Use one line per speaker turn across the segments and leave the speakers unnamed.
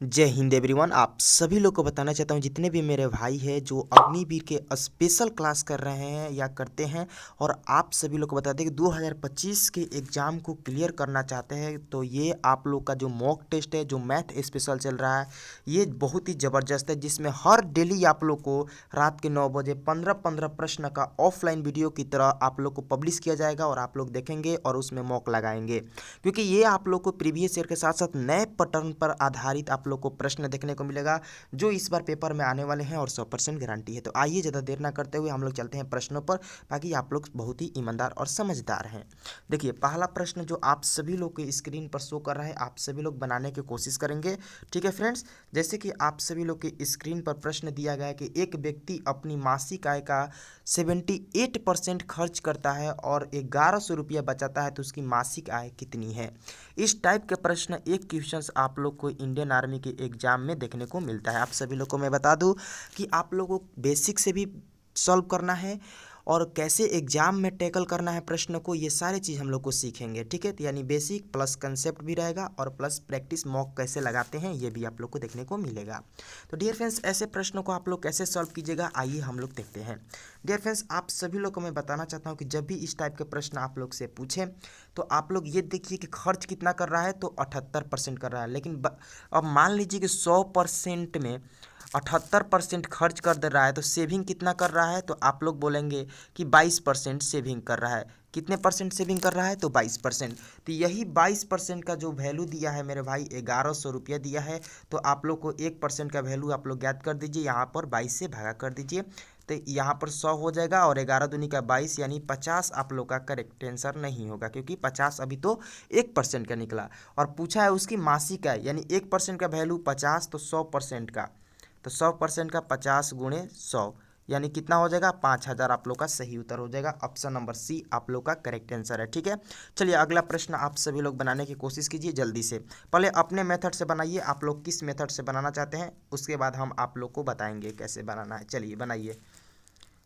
जय हिंद एवरीवन। आप सभी लोग को बताना चाहता हूँ जितने भी मेरे भाई हैं जो अग्निवीर के स्पेशल क्लास कर रहे हैं या करते हैं, और आप सभी लोग को बता दें कि 2025 के एग्ज़ाम को क्लियर करना चाहते हैं, तो ये आप लोग का जो मॉक टेस्ट है, जो मैथ स्पेशल चल रहा है, ये बहुत ही ज़बरदस्त है, जिसमें हर डेली आप लोग को रात के 9 बजे 15-15 प्रश्न का ऑफलाइन वीडियो की तरह आप लोग को पब्लिश किया जाएगा और आप लोग देखेंगे और उसमें मॉक लगाएंगे, क्योंकि ये आप लोग को प्रीवियस ईयर के साथ साथ नए पैटर्न पर आधारित आप लोग को प्रश्न देखने को मिलेगा जो इस बार पेपर में आने वाले हैं और 100% गारंटी है। तो आइए ज़्यादा देर ना करते हुए हम लोग चलते हैं प्रश्नों पर, ताकि आप लोग बहुत ही ईमानदार और समझदार हैं। देखिए, पहला प्रश्न जो आप सभी लोग के स्क्रीन पर शो कर रहा है, आप सभी लोग बनाने की कोशिश करेंगे। ठीक है फ्रेंड्स, जैसे कि आप सभी लोग के स्क्रीन पर प्रश्न दिया गया है कि एक व्यक्ति अपनी मासिक आय का 78% खर्च करता है और 1100 रुपया बचाता है, तो उसकी मासिक आय कितनी है। इस टाइप के प्रश्न एक क्वेश्चंस आप लोग को इंडियन आर्मी के एग्जाम में देखने को मिलता है। आप सभी लोग को मैं बता दूं कि आप लोगों को बेसिक से भी सॉल्व करना है और कैसे एग्जाम में टैकल करना है प्रश्न को, ये सारी चीज़ हम लोग को सीखेंगे। ठीक है, तो यानी बेसिक प्लस कंसेप्ट भी रहेगा और प्लस प्रैक्टिस मॉक कैसे लगाते हैं ये भी आप लोग को देखने को मिलेगा। तो डियर फ्रेंड्स, ऐसे प्रश्नों को आप लोग कैसे सॉल्व कीजिएगा, आइए हम लोग देखते हैं। डियर फ्रेंड्स, आप सभी लोग को मैं बताना चाहता हूँ कि जब भी इस टाइप के प्रश्न आप लोग से पूछें तो आप लोग ये देखिए कि खर्च कितना कर रहा है, तो 78% कर रहा है। लेकिन अब मान लीजिए कि 100% में 78% खर्च कर दे रहा है, तो सेविंग कितना कर रहा है, तो आप लोग बोलेंगे कि 22% सेविंग कर रहा है। कितने परसेंट सेविंग कर रहा है, तो 22%। तो यही 22% का जो वैल्यू दिया है मेरे भाई, 1100 रुपया दिया है, तो आप लोग को 1% का वैल्यू आप लोग ज्ञात कर दीजिए। यहाँ पर 22 से भागा कर दीजिए, तो यहाँ पर 100 हो जाएगा और 11 दूनी का 22 यानी 50 आप लोग का करेक्ट आंसर नहीं होगा, क्योंकि 50 अभी तो 1% का निकला और पूछा है उसकी मासिक आय, यानी 1% का वैल्यू 50, तो 100% का, तो 100% का 50 गुणे 100 यानी कितना हो जाएगा, 5000 आप लोग का सही उत्तर हो जाएगा। ऑप्शन नंबर सी आप लोग का करेक्ट आंसर है। ठीक है, चलिए अगला प्रश्न आप सभी लोग बनाने की कोशिश कीजिए जल्दी से। पहले अपने मेथड से बनाइए, आप लोग किस मेथड से बनाना चाहते हैं, उसके बाद हम आप लोग को बताएंगे कैसे बनाना है। चलिए बनाइए,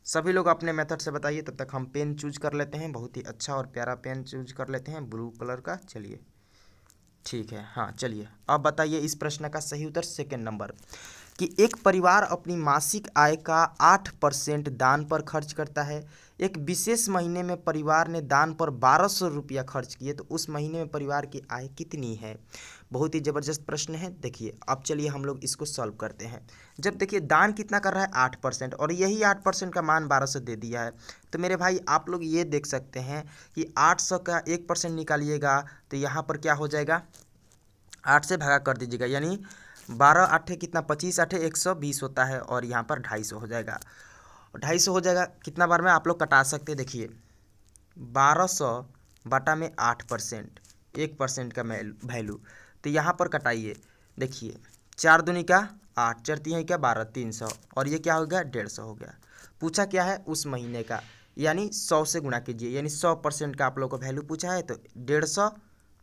सभी लोग अपने मेथड से बताइए। तब तक हम पेन चूज कर लेते हैं, बहुत ही अच्छा और प्यारा पेन चूज कर लेते हैं ब्लू कलर का। चलिए ठीक है, हाँ चलिए अब बताइए इस प्रश्न का सही उत्तर सेकंड नंबर, कि एक परिवार अपनी मासिक आय का 8% दान पर खर्च करता है। एक विशेष महीने में परिवार ने दान पर 1200 रुपया खर्च किए, तो उस महीने में परिवार की आय कितनी है। बहुत ही ज़बरदस्त प्रश्न है। देखिए अब चलिए हम लोग इसको सॉल्व करते हैं। जब देखिए दान कितना कर रहा है, 8%, और यही 8% का मान 1200 दे दिया है, तो मेरे भाई आप लोग ये देख सकते हैं कि 800 का 1% निकालिएगा, तो यहाँ पर क्या हो जाएगा, 8 से भागा कर दीजिएगा, यानी 12 आठे कितना, 25 आठे 120 होता है, और यहाँ पर 250 हो जाएगा। 250 हो जाएगा कितना बार में आप लोग कटा सकते हैं। देखिए 1200 बटा में 8%, 1% का वैल्यू, तो यहाँ पर कटाइए। देखिए 4 दूनी का 8, चरती है क्या 12, 300, और ये क्या हो गया, 150 हो गया। पूछा क्या है, उस महीने का, यानी 100 से गुणा कीजिए, यानी 100% का आप लोग को वैल्यू पूछा है, तो 150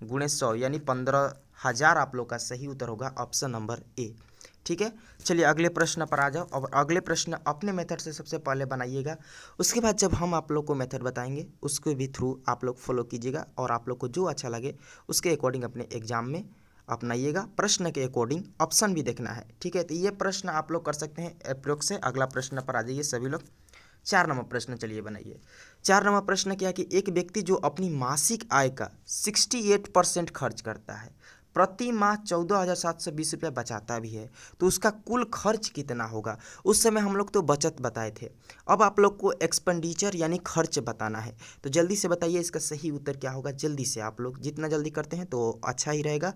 गुणे 100 यानी 15,000 आप लोग का सही उत्तर होगा, ऑप्शन नंबर ए। ठीक है, चलिए अगले प्रश्न पर आ जाओ। और अगले प्रश्न अपने मेथड से सबसे पहले बनाइएगा, उसके बाद जब हम आप लोग को मेथड बताएंगे उसके भी थ्रू आप लोग फॉलो कीजिएगा, और आप लोग को जो अच्छा लगे उसके अकॉर्डिंग अपने एग्जाम में अपनाइएगा। प्रश्न के अकॉर्डिंग ऑप्शन भी देखना है। ठीक है, तो ये प्रश्न आप लोग कर सकते हैं अप्रोक्स से। अगला प्रश्न पर आ जाइए सभी लोग। 4 नंबर प्रश्न चलिए बनाइए। 4 नंबर प्रश्न क्या है कि एक व्यक्ति जो अपनी मासिक आय का 68% खर्च करता है, प्रति माह 14,720 रुपया बचाता भी है, तो उसका कुल खर्च कितना होगा। उस समय हम लोग तो बचत बताए थे, अब आप लोग को एक्सपेंडिचर यानी खर्च बताना है। तो जल्दी से बताइए इसका सही उत्तर क्या होगा। जल्दी से आप लोग जितना जल्दी करते हैं तो अच्छा ही रहेगा।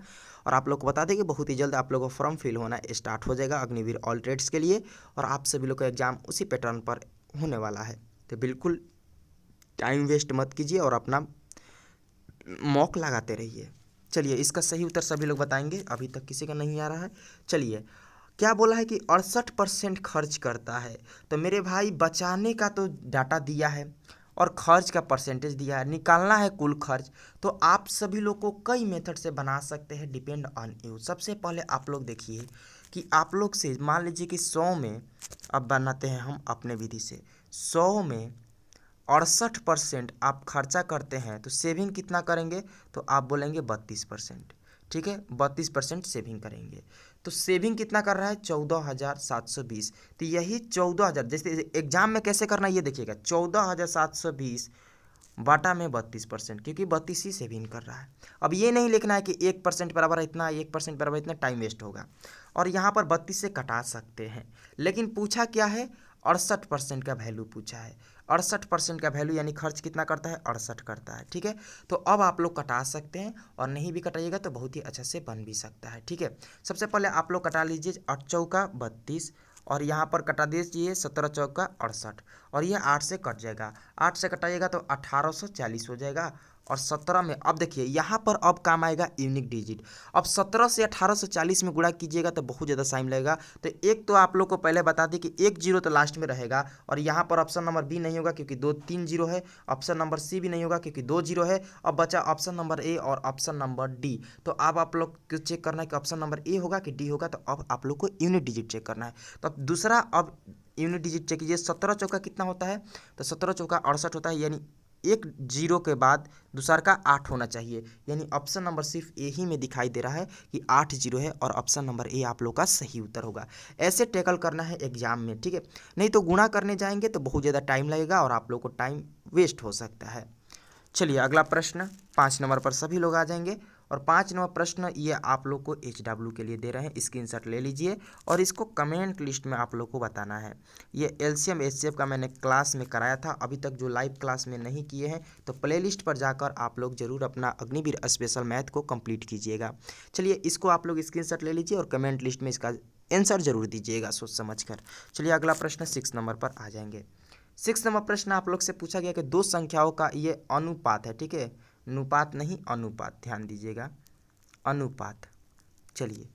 और आप लोग को बता दें कि बहुत ही जल्द आप लोगों को फॉर्म फिल होना स्टार्ट हो जाएगा अग्निवीर ऑल ट्रेड्स के लिए, और आप सभी लोग का एग्जाम उसी पैटर्न पर होने वाला है। तो बिल्कुल टाइम वेस्ट मत कीजिए और अपना मॉक लगाते रहिए। चलिए इसका सही उत्तर सभी लोग बताएंगे, अभी तक किसी का नहीं आ रहा है। चलिए क्या बोला है कि 68% खर्च करता है, तो मेरे भाई बचाने का तो डाटा दिया है और खर्च का परसेंटेज दिया है, निकालना है कुल खर्च। तो आप सभी लोग को कई मेथड से बना सकते हैं, डिपेंड ऑन यू। सबसे पहले आप लोग देखिए कि आप लोग से मान लीजिए कि 100 में, अब बनाते हैं हम अपने विधि से, 100 में 68% आप खर्चा करते हैं, तो सेविंग कितना करेंगे, तो आप बोलेंगे 32%। ठीक है, 32% सेविंग करेंगे। तो सेविंग कितना कर रहा है 14,720। तो यही 14,000 जैसे एग्जाम में कैसे करना है ये देखिएगा, 14,720 बाटा में 32%, क्योंकि 32 ही सेविंग कर रहा है। अब ये नहीं लिखना है कि 1% बराबर है इतना, 1% बराबर इतना, टाइम वेस्ट होगा। और यहाँ पर 32 से कटा सकते हैं, लेकिन पूछा क्या है 68% का वैल्यू पूछा है। 68% का वैल्यू यानी खर्च कितना करता है 68 करता है। ठीक है, तो अब आप लोग कटा सकते हैं, और नहीं भी कटाइएगा तो बहुत ही अच्छा से बन भी सकता है। ठीक है, सबसे पहले आप लोग कटा लीजिए 8 चौका 32, और यहाँ पर कटा दीजिए 17 चौका 68, और ये 8 से कट जाएगा, 8 से कटाइएगा तो 1840 हो जाएगा। और 17 में अब देखिए यहाँ पर अब काम आएगा यूनिक डिजिट। अब 17 से 1840 में गुणा कीजिएगा तो बहुत ज़्यादा टाइम लगेगा। तो एक तो आप लोग को पहले बता दें कि एक जीरो तो लास्ट में रहेगा, और यहाँ पर ऑप्शन नंबर बी नहीं होगा क्योंकि 2 3 जीरो है, ऑप्शन नंबर सी भी नहीं होगा क्योंकि 2 जीरो है। अब बचा ऑप्शन नंबर ए और ऑप्शन नंबर डी। तो अब आप लोग को चेक करना है कि ऑप्शन नंबर ए होगा कि डी होगा। तो अब आप लोग को यूनिट डिजिट चेक करना है। तो अब दूसरा अब यूनिट डिजिट चेक कीजिए, 17 चौका कितना होता है, तो 17 चौका 68 होता है, यानी एक जीरो के बाद दूसरा का 8 होना चाहिए, यानी ऑप्शन नंबर सिर्फ ए ही में दिखाई दे रहा है कि 8 जीरो है, और ऑप्शन नंबर ए आप लोग का सही उत्तर होगा। ऐसे टैकल करना है एग्जाम में, ठीक है, नहीं तो गुणा करने जाएंगे तो बहुत ज़्यादा टाइम लगेगा और आप लोग को टाइम वेस्ट हो सकता है। चलिए अगला प्रश्न 5 नंबर पर सभी लोग आ जाएंगे, और 5 नंबर प्रश्न ये आप लोग को HW के लिए दे रहे हैं, स्क्रीनशॉट ले लीजिए और इसको कमेंट लिस्ट में आप लोग को बताना है। ये LCM HCF का मैंने क्लास में कराया था, अभी तक जो लाइव क्लास में नहीं किए हैं तो प्लेलिस्ट पर जाकर आप लोग जरूर अपना अग्निवीर स्पेशल मैथ को कंप्लीट कीजिएगा। चलिए इसको आप लोग स्क्रीनशॉट ले लीजिए और कमेंट लिस्ट में इसका आंसर जरूर दीजिएगा सोच समझ कर। चलिए अगला प्रश्न 6 नंबर पर आ जाएंगे। 6 नंबर प्रश्न आप लोग से पूछा गया कि दो संख्याओं का ये अनुपात है, ठीक है, अनुपात नहीं अनुपात, ध्यान दीजिएगा, अनुपात। चलिए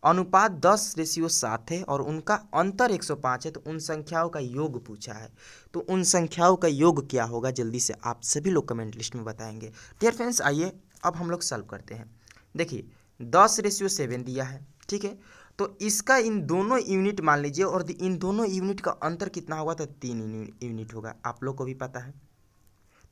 अनुपात 10:7 है और उनका अंतर 105 है, तो उन संख्याओं का योग पूछा है। तो उन संख्याओं का योग क्या होगा जल्दी से आप सभी लोग कमेंट लिस्ट में बताएंगे। डियर फ्रेंड्स आइए अब हम लोग सॉल्व करते हैं। देखिए 10:7 दिया है, ठीक है, तो इसका इन दोनों यूनिट मान लीजिए, और इन दोनों यूनिट का अंतर कितना होगा, तो 3 यूनिट होगा, आप लोग को भी पता है।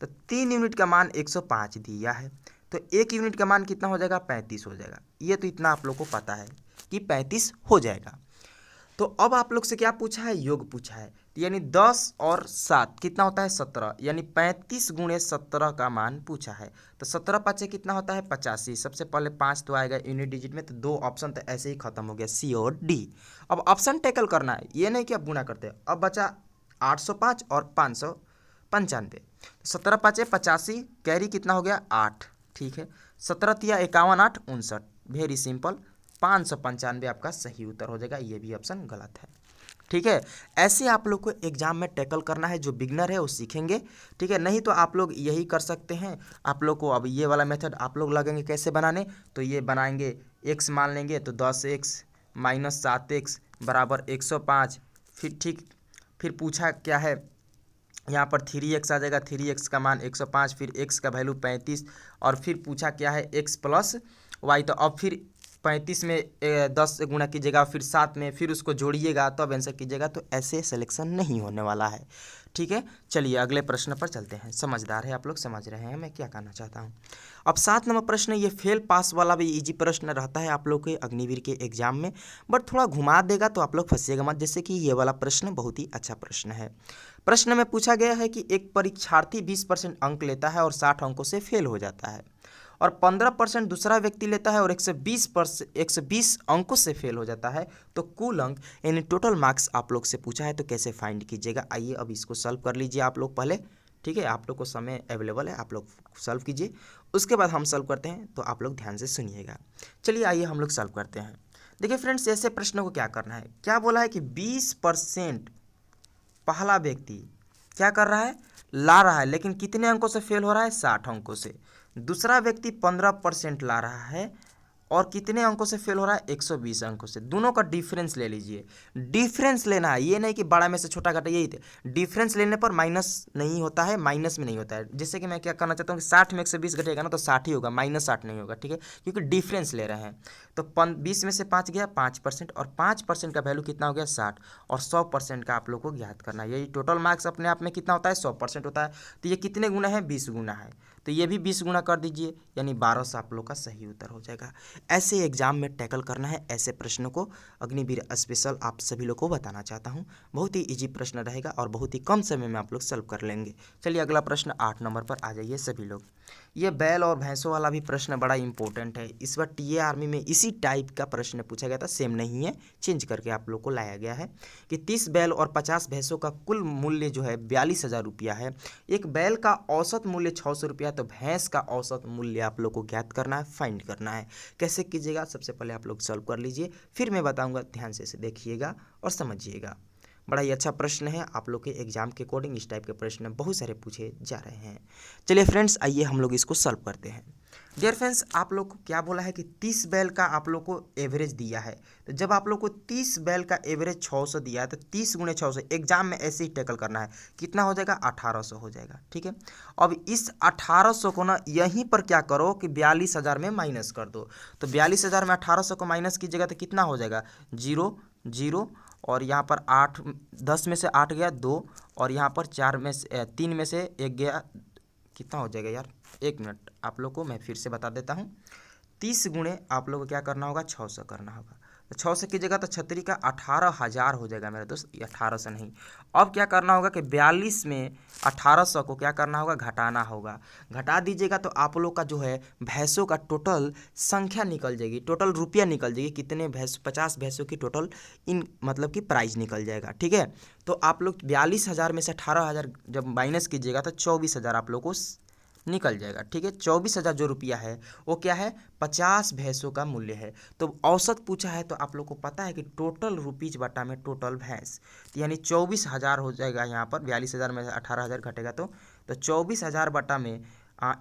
तो 3 यूनिट का मान 105 दिया है, तो 1 यूनिट का मान कितना हो जाएगा 35 हो जाएगा। ये तो इतना आप लोग को पता है कि 35 हो जाएगा। तो अब आप लोग से क्या पूछा है, योग पूछा है, यानी 10 और 7 कितना होता है 17, यानी 35 गुणे 17 का मान पूछा है। तो 17 पाँचे कितना होता है 85, सबसे पहले 5 तो आएगा यूनिट डिजिट में, तो 2 ऑप्शन तो ऐसे ही खत्म हो गया, सी और डी। अब ऑप्शन टैकल करना है, ये नहीं कि आप गुणा करते। अब बचा 805 और 595, 17 पाँचे 85, कैरी कितना हो गया 8, ठीक है, 17 तिया 51 8 59, वेरी सिंपल, 595 आपका सही उत्तर हो जाएगा। ये भी ऑप्शन गलत है, ठीक है। ऐसे आप लोग को एग्जाम में टैकल करना है, जो बिगनर है वो सीखेंगे, ठीक है, नहीं तो आप लोग यही कर सकते हैं। आप लोग को अब ये वाला मेथड आप लोग लगेंगे कैसे बनाने, तो ये बनाएंगे, x मान लेंगे तो 10x माइनस 7x बराबर 105, फिर ठीक, फिर पूछा क्या है यहाँ पर 3x आ जाएगा, 3x का मान 105, फिर x का वैल्यू 35, और फिर पूछा क्या है x प्लस y, तो अब फिर 35 में 10 से गुणा कीजिएगा, फिर 7 में, फिर उसको जोड़िएगा तो अब आंसर कीजिएगा। तो ऐसे सिलेक्शन नहीं होने वाला है, ठीक है। चलिए अगले प्रश्न पर चलते हैं। समझदार है आप लोग, समझ रहे हैं मैं क्या कहना चाहता हूँ। अब 7 नंबर प्रश्न, ये फेल पास वाला भी इजी प्रश्न रहता है आप लोग के अग्निवीर के एग्जाम में, बट थोड़ा घुमा देगा तो आप लोग फंसिएगा मत, जैसे कि ये वाला प्रश्न बहुत ही अच्छा प्रश्न है। प्रश्न में पूछा गया है कि एक परीक्षार्थी 20% अंक लेता है और 60 अंकों से फेल हो जाता है, और 15% दूसरा व्यक्ति लेता है और 120 अंकों से फेल हो जाता है, तो कुल अंक यानी टोटल मार्क्स आप लोग से पूछा है, तो कैसे फाइंड कीजिएगा। आइए अब इसको सॉल्व कर लीजिए आप लोग पहले, ठीक है, आप लोग को समय अवेलेबल है, आप लोग सॉल्व कीजिए, उसके बाद हम सॉल्व करते हैं, तो आप लोग ध्यान से सुनिएगा। चलिए आइए हम लोग सॉल्व करते हैं। देखिए फ्रेंड्स, ऐसे प्रश्नों को क्या करना है, क्या बोला है कि 20% पहला व्यक्ति क्या कर रहा है, ला रहा है, लेकिन कितने अंकों से फेल हो रहा है 60 अंकों से। दूसरा व्यक्ति 15% ला रहा है और कितने अंकों से फेल हो रहा है 120 अंकों से। दोनों का डिफरेंस ले लीजिए, डिफरेंस लेना है, ये नहीं कि बड़ा में से छोटा घटा, यही थे। डिफरेंस लेने पर माइनस नहीं होता है, माइनस में नहीं होता है। जैसे कि मैं क्या करना चाहता हूँ कि 60 में 120 घटेगा ना तो 60 ही होगा, -60 नहीं होगा, ठीक है, क्योंकि डिफरेंस ले रहे हैं। तो 20 में से 5 गया 5%, और 5% का वैल्यू कितना हो गया 60, और 100% का आप लोग को ज्ञात करना है। यही टोटल मार्क्स अपने आप में कितना होता है 100% होता है। तो ये कितने गुना है 20 गुना है, तो ये भी 20 गुणा कर दीजिए, यानी 1200 आप लोग का सही उत्तर हो जाएगा। ऐसे एग्जाम में टैकल करना है, ऐसे प्रश्नों को अग्निवीर स्पेशल आप सभी लोग को बताना चाहता हूँ। बहुत ही ईजी प्रश्न रहेगा और बहुत ही कम समय में आप लोग सॉल्व कर लेंगे। चलिए अगला प्रश्न 8 नंबर पर आ जाइए सभी लोग। ये बैल और भैंसों वाला भी प्रश्न बड़ा इंपॉर्टेंट है। इस बार टीए आर्मी में इसी टाइप का प्रश्न पूछा गया था, सेम नहीं है, चेंज करके आप लोग को लाया गया है कि 30 बैल और 50 भैंसों का कुल मूल्य जो है 42,000 रुपया है। एक बैल का औसत मूल्य 600 रुपया, तो भैंस का औसत मूल्य आप लोग को ज्ञात करना है, फाइंड करना है। कैसे कीजिएगा, सबसे पहले आप लोग सॉल्व कर लीजिए, फिर मैं बताऊंगा, ध्यान से इसे देखिएगा और समझिएगा। बड़ा ही अच्छा प्रश्न है, आप लोग के एग्जाम के अकॉर्डिंग इस टाइप के प्रश्न बहुत सारे पूछे जा रहे हैं। चलिए फ्रेंड्स, आइए हम लोग इसको सॉल्व करते हैं। डियर फ्रेंड्स, आप लोग को क्या बोला है कि 30 बैल का आप लोग को एवरेज दिया है। तो जब आप लोग को 30 बैल का एवरेज 600 दिया है, तो 30 गुणे 600 एग्जाम में ऐसे ही टैकल करना है। कितना हो जाएगा, 1800 हो जाएगा। ठीक है, अब इस 1800 को ना यहीं पर क्या करो कि 42,000 में माइनस कर दो। तो 42,000 में 1800 को माइनस कीजिएगा तो कितना हो जाएगा, 0 0, और यहाँ पर 8, 10 में से 8 गया 2, और यहाँ पर 3 में से 1 गया, कितना हो जाएगा यार, 1 मिनट, आप लोग को मैं फिर से बता देता हूँ। 30 गुणे आप लोग को क्या करना होगा, 600 करना होगा। तो 600 की जगह तो छतरी का 18,000 हो जाएगा मेरे दोस्त, ये 1800 नहीं। अब क्या करना होगा कि 42 में 1800 को क्या करना होगा, घटाना होगा। घटा दीजिएगा तो आप लोग का जो है भैंसों का टोटल संख्या निकल जाएगी, टोटल रुपया निकल जाएगी, कितने भैंस, 50 भैंसों की टोटल इन मतलब कि प्राइस निकल जाएगा। ठीक है, तो आप लोग 42,000 में से 18,000 जब माइनस कीजिएगा तो 24,000 आप लोग को निकल जाएगा। ठीक है, 24,000 जो रुपया है वो क्या है, 50 भैंसों का मूल्य है। तो औसत पूछा है, तो आप लोग को पता है कि टोटल रुपीज बटा में टोटल भैंस, तो यानी 24,000 हो जाएगा। यहाँ पर 42,000 में 18,000 घटेगा तो 24,000 बटा में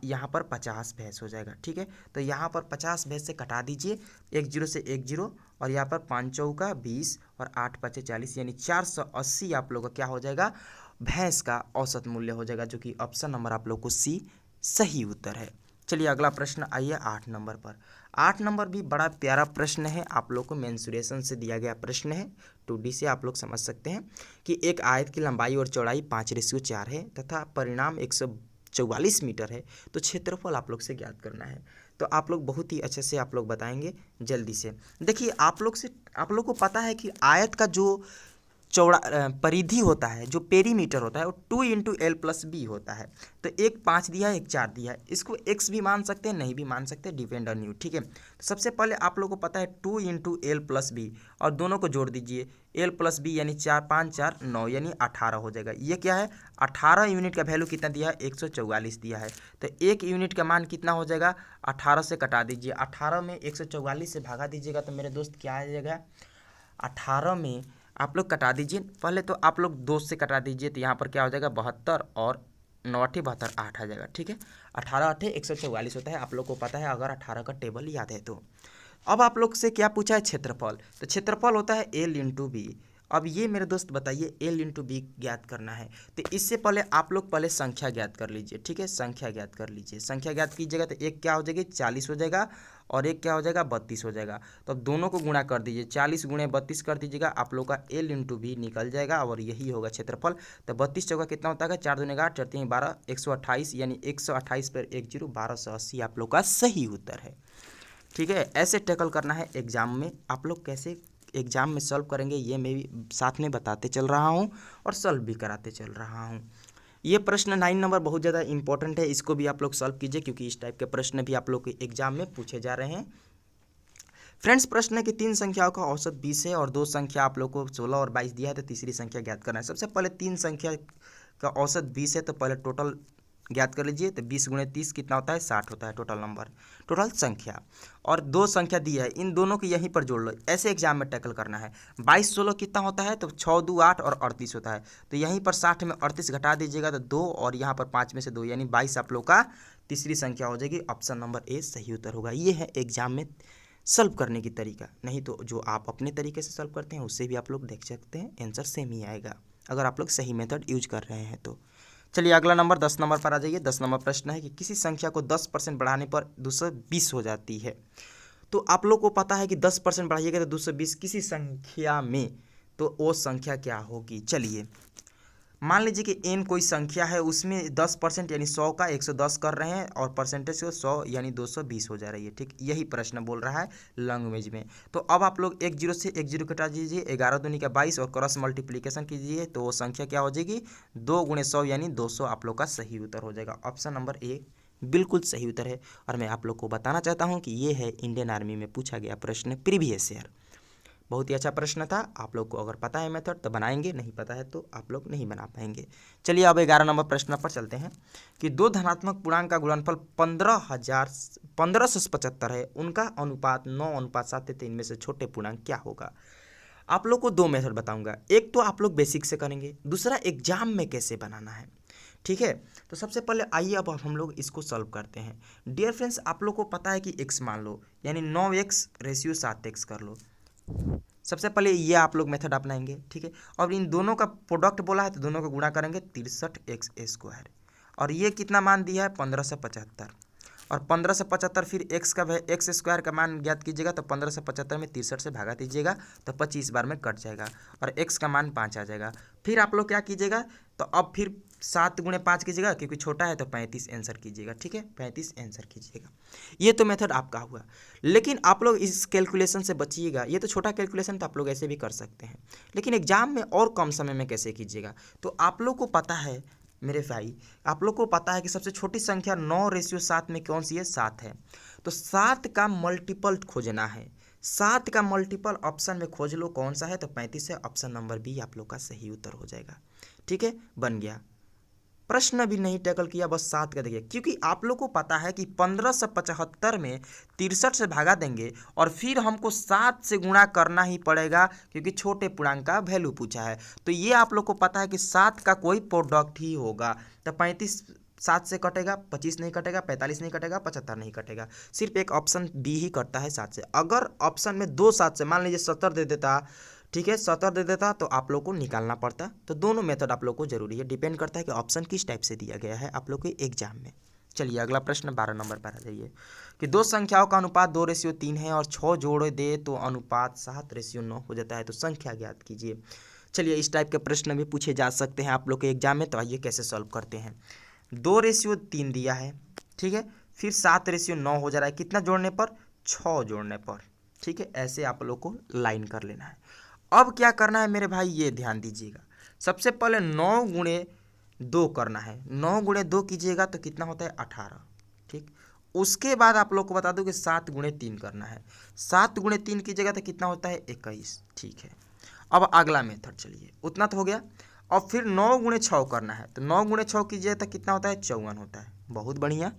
यहाँ पर 50 भैंस हो जाएगा। ठीक है, तो यहाँ पर 50 भैंस से कटा दीजिए, 1 0 से 1 0, और यहाँ पर 5 चौका 20 और 8 5 40, यानी 480 आप लोग का क्या हो जाएगा, भैंस का औसत मूल्य हो जाएगा, जो कि ऑप्शन नंबर आप लोग को सी सही उत्तर है। चलिए अगला प्रश्न आइए 8 नंबर पर। 8 नंबर भी बड़ा प्यारा प्रश्न है, आप लोग को मेंसुरेशन से दिया गया प्रश्न है। 2D से आप लोग समझ सकते हैं कि एक आयत की लंबाई और चौड़ाई 5:4 है तथा परिणाम 144 मीटर है, तो क्षेत्रफल आप लोग से ज्ञात करना है। तो आप लोग बहुत ही अच्छे से आप लोग बताएंगे जल्दी से। देखिए आप लोग को पता है कि आयत का जो चौड़ा परिधि होता है, जो पेरीमीटर होता है, वो 2 इंटू एल प्लस बी होता है। तो एक 5 दिया है, एक 4 दिया है, इसको एक्स भी मान सकते हैं, नहीं भी मान सकते, डिपेंड ऑन यू। ठीक है, तो सबसे पहले आप लोग को पता है 2 इंटू एल प्लस बी, और दोनों को जोड़ दीजिए, एल प्लस बी यानी 4 5 4 9, यानी 18 हो जाएगा। ये क्या है, 18 यूनिट का वैल्यू कितना दिया है, 144 दिया है। तो 1 यूनिट का मान कितना हो जाएगा, 18 से कटा दीजिए, 18 में 144 से भागा दीजिएगा तो मेरे दोस्त क्या आ जाएगा, 18 में आप लोग कटा दीजिए। पहले तो आप लोग 2 से कटा दीजिए, तो यहाँ पर क्या हो जाएगा, 72, और 9 8 72, 8 आ जाएगा। ठीक है, 18 8 144 होता है, आप लोग को पता है अगर 18 का टेबल याद है तो। अब आप लोग से क्या पूछा है, क्षेत्रफल। तो क्षेत्रफल होता है एल इंटू बी। अब ये मेरे दोस्त बताइए, एल इंटू बी ज्ञात करना है, तो इससे पहले आप लोग पहले संख्या ज्ञात कर लीजिए। ठीक है, संख्या ज्ञात कर लीजिए। संख्या ज्ञात कीजिएगा तो एक क्या हो जाएगी, 40 हो जाएगा, और एक क्या हो जाएगा, 32 हो जाएगा। तो अब दोनों को गुणा कर दीजिए, 40 गुणे 32 कर दीजिएगा, आप लोग का एल इंटू बी निकल जाएगा, और यही होगा क्षेत्रफल। तो 32 चौका कितना होता है, 4 दूनी 8, 4 3 12, 128, यानी 128 पर 1 0, 1280 आप लोग का सही उत्तर है। ठीक है, ऐसे टैकल करना है एग्जाम में। आप लोग कैसे एग्जाम में सॉल्व करेंगे ये मैं भी साथ में बताते चल रहा हूँ और सॉल्व भी कराते चल रहा हूँ। ये प्रश्न 9 नंबर बहुत ज़्यादा इंपॉर्टेंट है, इसको भी आप लोग सॉल्व कीजिए, क्योंकि इस टाइप के प्रश्न भी आप लोग के एग्जाम में पूछे जा रहे हैं। फ्रेंड्स, प्रश्न है कि 3 संख्याओं का औसत 20 है और 2 संख्या आप लोग को 16 और 22 दिया है, तो तीसरी संख्या ज्ञात करना है। सबसे पहले 3 संख्या का औसत 20 है, तो पहले टोटल ज्ञात कर लीजिए। तो 20 गुणे 30 कितना होता है, 60 होता है टोटल नंबर, टोटल संख्या। और 2 संख्या दी है, इन दोनों को यहीं पर जोड़ लो, ऐसे एग्जाम में टैकल करना है। 22 16 कितना होता है, तो 6 2 8 और 38 होता है। तो यहीं पर 60 में 38 घटा दीजिएगा तो 2, और यहाँ पर 5 में से 2, यानी 22 आप लोग का तीसरी संख्या हो जाएगी। ऑप्शन नंबर ए सही उत्तर होगा। ये है एग्जाम में सॉल्व करने की तरीका, नहीं तो जो आप अपने तरीके से सॉल्व करते हैं उससे भी आप लोग देख सकते हैं, आंसर सेम ही आएगा अगर आप लोग सही मेथड यूज कर रहे हैं तो। चलिए अगला नंबर 10 नंबर पर आ जाइए। 10 नंबर प्रश्न है कि किसी संख्या को 10% बढ़ाने पर 220 हो जाती है। तो आप लोग को पता है कि 10% बढ़ाइएगा तो 220 किसी संख्या में, तो वो संख्या क्या होगी। चलिए मान लीजिए कि n कोई संख्या है, उसमें 10% यानी 100 का 110 कर रहे हैं और परसेंटेज को 100 यानी 220 हो जा रही है। ठीक, यही प्रश्न बोल रहा है लैंग्वेज में। तो अब आप लोग एक जीरो से एक जीरो कटा दीजिए, 11 दूनी का 22 और क्रॉस मल्टीप्लीकेशन कीजिए तो वो संख्या क्या हो जाएगी, 2 गुणे 100 यानी 200 आप लोग का सही उत्तर हो जाएगा। ऑप्शन नंबर ए बिल्कुल सही उत्तर है। और मैं आप लोग को बताना चाहता हूँ कि ये है इंडियन आर्मी में पूछा गया प्रश्न प्रीवियस ईयर। बहुत ही अच्छा प्रश्न था। आप लोग को अगर पता है मेथड तो बनाएंगे, नहीं पता है तो आप लोग नहीं बना पाएंगे। चलिए अब 11 नंबर प्रश्न पर चलते हैं कि दो धनात्मक पूर्णांक का गुणनफल 15,1575 है, उनका अनुपात 9:7 है, तो इनमें से छोटे पूर्णांक क्या होगा। आप लोग को दो मेथड बताऊंगा, एक तो आप लोग बेसिक से करेंगे, दूसरा एग्जाम में कैसे बनाना है। ठीक है, तो सबसे पहले आइए अब हम लोग इसको सॉल्व करते हैं। डियर फ्रेंड्स, आप लोग को पता है कि x मान लो यानी 9x रेशियो 7x कर लो। सबसे पहले ये आप लोग मेथड अपनाएंगे। ठीक है, और इन दोनों का प्रोडक्ट बोला है तो दोनों को गुणा करेंगे 63x²। और ये कितना मान दिया है 1575, और 1575 फिर x² का मान ज्ञात कीजिएगा तो 1575 में 63 से भागा दीजिएगा तो 25 बार में कट जाएगा और x का मान 5 आ जाएगा। फिर आप लोग क्या कीजिएगा, तो अब फिर 7 गुणे 5 कीजिएगा, क्योंकि छोटा है तो 35 आंसर कीजिएगा। ठीक है, 35 आंसर कीजिएगा। ये तो मेथड आपका हुआ, लेकिन आप लोग इस कैलकुलेशन से बचिएगा। ये तो छोटा कैलकुलेशन तो आप लोग ऐसे भी कर सकते हैं, लेकिन एग्जाम में और कम समय में कैसे कीजिएगा। तो आप लोग को पता है मेरे भाई, आप लोग को पता है कि सबसे छोटी संख्या 9:7 में कौन सी है, 7 है। तो 7 का मल्टीपल खोजना है, 7 का मल्टीपल ऑप्शन में खोज लो कौन सा है, तो 35 है। ऑप्शन नंबर बी आप लोग का सही उत्तर हो जाएगा। ठीक है, बन गया। प्रश्न भी नहीं टैकल किया, बस 7 का देखिए, क्योंकि आप लोग को पता है कि 1575 में 63 से भागा देंगे और फिर हमको 7 से गुणा करना ही पड़ेगा, क्योंकि छोटे पूर्णांक का वैल्यू पूछा है। तो ये आप लोग को पता है कि 7 का कोई प्रोडक्ट ही होगा। तो 35 7 से कटेगा, 25 नहीं कटेगा, 45 नहीं कटेगा, 75 नहीं कटेगा, सिर्फ एक ऑप्शन बी ही कटता है 7 से। अगर ऑप्शन में 2 7 से मान लीजिए 70 दे देता, ठीक है 70 दे देता, तो आप लोग को निकालना पड़ता। तो दोनों मेथड आप लोग को जरूरी है, डिपेंड करता है कि ऑप्शन किस टाइप से दिया गया है आप लोग के एग्जाम में। चलिए अगला प्रश्न 12 नंबर पर आ जाइए कि दो संख्याओं का अनुपात 2:3 है और 6 जोड़ दे तो अनुपात 7:9 हो जाता है, तो संख्या ज्ञात कीजिए। चलिए इस टाइप के प्रश्न भी पूछे जा सकते हैं आप लोग के एग्जाम में, तो आइए कैसे सॉल्व करते हैं। 2:3 दिया है, ठीक है, फिर 7:9 हो जा रहा है, कितना जोड़ने पर, 6 जोड़ने पर। ठीक है, ऐसे आप लोग को लाइन कर लेना है। अब क्या करना है मेरे भाई, ये ध्यान दीजिएगा। सबसे पहले 9 गुणे 2 करना है, 9 गुणे 2 कीजिएगा तो कितना होता है 18। ठीक, उसके बाद आप लोग को बता दूं कि 7 गुणे 3 करना है, 7 गुणे 3 कीजिएगा तो कितना होता है 21। ठीक है, अब अगला मेथड, चलिए उतना तो हो गया। अब फिर 9 गुणे 6 करना है, तो 9 गुणे 6 कीजिए तो कितना होता है 54 होता है, बहुत बढ़िया।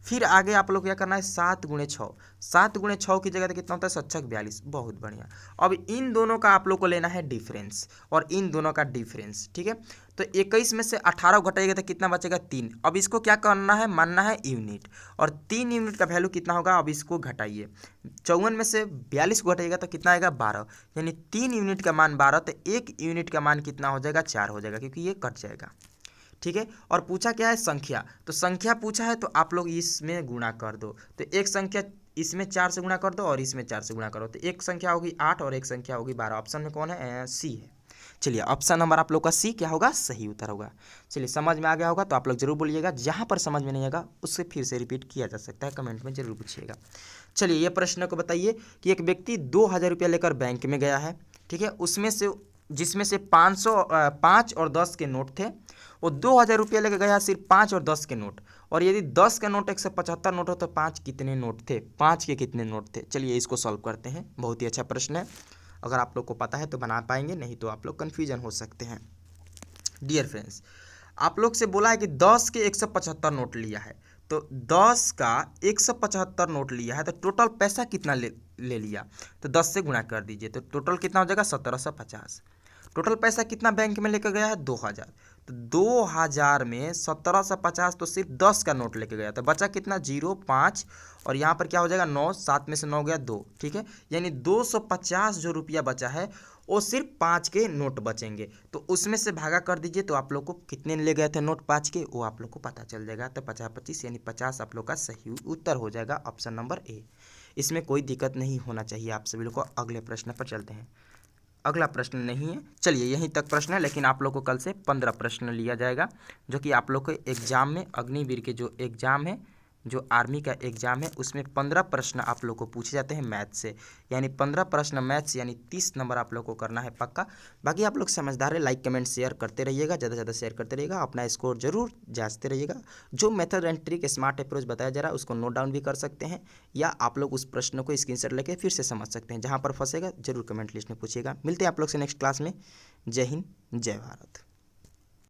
फिर आगे आप लोग क्या करना है 7 गुणे 6, 7 गुणे 6 की जगह तो कितना होता है 7×6 42, बहुत बढ़िया। अब इन दोनों का आप लोग को लेना है डिफरेंस, और इन दोनों का डिफरेंस। ठीक है, तो 21 में से 18 घटाइएगा तो कितना बचेगा 3। अब इसको क्या करना है, मानना है यूनिट, और 3 यूनिट का वैल्यू कितना होगा, अब इसको घटाइए। 54 में से 42 को घटाइएगा तो कितना आएगा 12, यानी 3 यूनिट का मान 12, तो 1 यूनिट का मान कितना हो जाएगा 4 हो जाएगा, क्योंकि ये कट जाएगा। ठीक है, और पूछा क्या है संख्या, तो संख्या पूछा है तो आप लोग इसमें गुणा कर दो। तो एक संख्या इसमें 4 से गुणा कर दो और इसमें 4 से गुणा करो, तो एक संख्या होगी 8 और एक संख्या होगी 12। ऑप्शन में कौन है, सी है। चलिए ऑप्शन नंबर आप लोग का सी क्या होगा, सही उत्तर होगा। चलिए समझ में आ गया होगा तो आप लोग जरूर बोलिएगा, जहाँ पर समझ में नहीं आएगा उससे फिर से रिपीट किया जा सकता है, कमेंट में जरूर पूछिएगा। चलिए ये प्रश्न को बताइए कि एक व्यक्ति 2000 रुपया लेकर बैंक में गया है, ठीक है, उसमें से जिसमें से 5 और 10 के नोट थे, वो 2000 रुपया लेकर गया सिर्फ 5 और 10 के नोट। और यदि 10 का नोट 175 नोट हो तो 5 कितने नोट थे, 5 के कितने नोट थे। चलिए इसको सॉल्व करते हैं, बहुत ही अच्छा प्रश्न है। अगर आप लोग को पता है तो बना पाएंगे, नहीं तो आप लोग कन्फ्यूजन हो सकते हैं। डियर फ्रेंड्स, आप लोग से बोला है कि 10 के 175 नोट लिया है, तो 10 का 175 नोट लिया है, तो टोटल पैसा कितना ले लिया, तो 10 से गुणा कर दीजिए, तो टोटल कितना हो जाएगा 1750। टोटल पैसा कितना बैंक में लेकर गया है 2000, तो 2000 में 1750 तो सिर्फ 10 का नोट लेके गया, तो बचा कितना 0 5, और यहाँ पर क्या हो जाएगा 9, 7 में से 9 गया 2। ठीक है, यानी 250 जो रुपया बचा है वो सिर्फ 5 के नोट बचेंगे, तो उसमें से भागा कर दीजिए, तो आप लोग को कितने ले गए थे नोट 5 के, वो आप लोग को पता चल जाएगा। तो 50-25 यानी 50 आप लोग का सही उत्तर हो जाएगा, ऑप्शन नंबर ए। इसमें कोई दिक्कत नहीं होना चाहिए आप सभी लोग को। अगले प्रश्न पर चलते हैं। अगला प्रश्न नहीं है। चलिए यहीं तक प्रश्न है, लेकिन आप लोग को कल से 15 प्रश्न लिया जाएगा, जो कि आप लोग को एग्जाम में, अग्निवीर के जो एग्ज़ाम है, जो आर्मी का एग्ज़ाम है, उसमें 15 प्रश्न आप लोग को पूछे जाते हैं मैथ से। यानी 15 प्रश्न मैथ से, यानी 30 नंबर आप लोग को करना है पक्का। बाकी आप लोग समझदार है, लाइक कमेंट शेयर करते रहिएगा, ज़्यादा से ज़्यादा शेयर करते रहिएगा, अपना स्कोर जरूर जांचते रहिएगा। जो method and trick smart approach बताया जा रहा है उसको नोट डाउन भी कर सकते हैं, या आप लोग उस प्रश्न को स्क्रीनशॉट लेके फिर से समझ सकते हैं। जहाँ पर फंसेगा जरूर कमेंट लिस्ट में पूछिएगा। मिलते हैं आप लोग से नेक्स्ट क्लास में। जय हिंद, जय भारत।